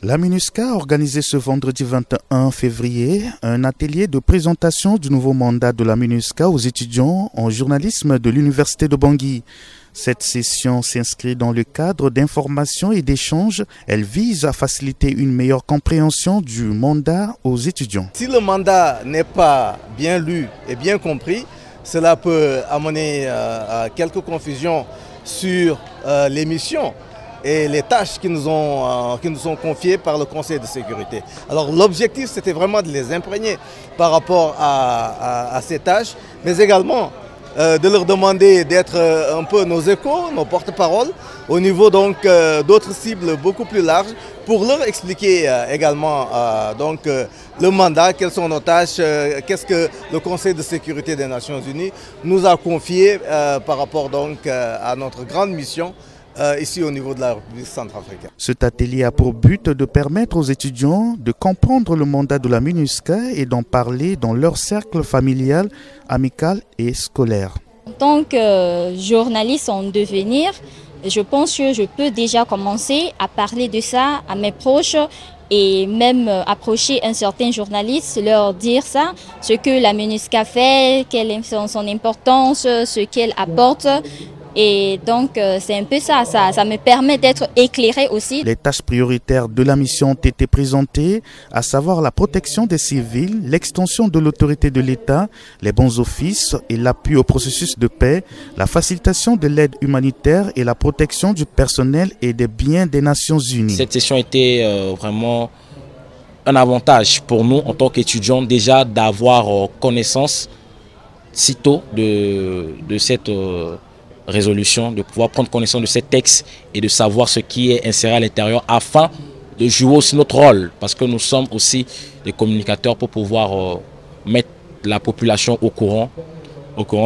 La MINUSCA a organisé ce vendredi 21 février un atelier de présentation du nouveau mandat de la MINUSCA aux étudiants en journalisme de l'Université de Bangui. Cette session s'inscrit dans le cadre d'information et d'échange. Elle vise à faciliter une meilleure compréhension du mandat aux étudiants. Si le mandat n'est pas bien lu et bien compris, cela peut amener à quelques confusions sur les missions et les tâches qui nous sont confiées par le Conseil de sécurité. Alors l'objectif, c'était vraiment de les imprégner par rapport à ces tâches, mais également de leur demander d'être un peu nos échos, nos porte-paroles, au niveau donc d'autres cibles beaucoup plus larges, pour leur expliquer également le mandat, quelles sont nos tâches, qu'est-ce que le Conseil de sécurité des Nations Unies nous a confié par rapport donc à notre grande mission ici au niveau de la République centrafricaine. Cet atelier a pour but de permettre aux étudiants de comprendre le mandat de la MINUSCA et d'en parler dans leur cercle familial, amical et scolaire. En tant que journaliste en devenir, je pense que je peux déjà commencer à parler de ça à mes proches et même approcher un certain journaliste, leur dire ça, ce que la MINUSCA fait, quelle est son importance, ce qu'elle apporte. Et donc c'est un peu ça me permet d'être éclairé aussi. Les tâches prioritaires de la mission ont été présentées, à savoir la protection des civils, l'extension de l'autorité de l'État, les bons offices et l'appui au processus de paix, la facilitation de l'aide humanitaire et la protection du personnel et des biens des Nations Unies. Cette session était vraiment un avantage pour nous en tant qu'étudiants déjà d'avoir connaissance si tôt de cette résolution, de pouvoir prendre connaissance de ces textes et de savoir ce qui est inséré à l'intérieur afin de jouer aussi notre rôle, parce que nous sommes aussi des communicateurs pour pouvoir mettre la population au courant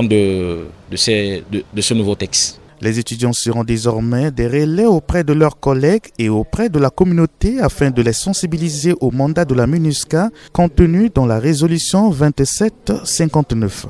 de ce nouveau texte. Les étudiants seront désormais des relais auprès de leurs collègues et auprès de la communauté afin de les sensibiliser au mandat de la MINUSCA contenu dans la résolution 2759.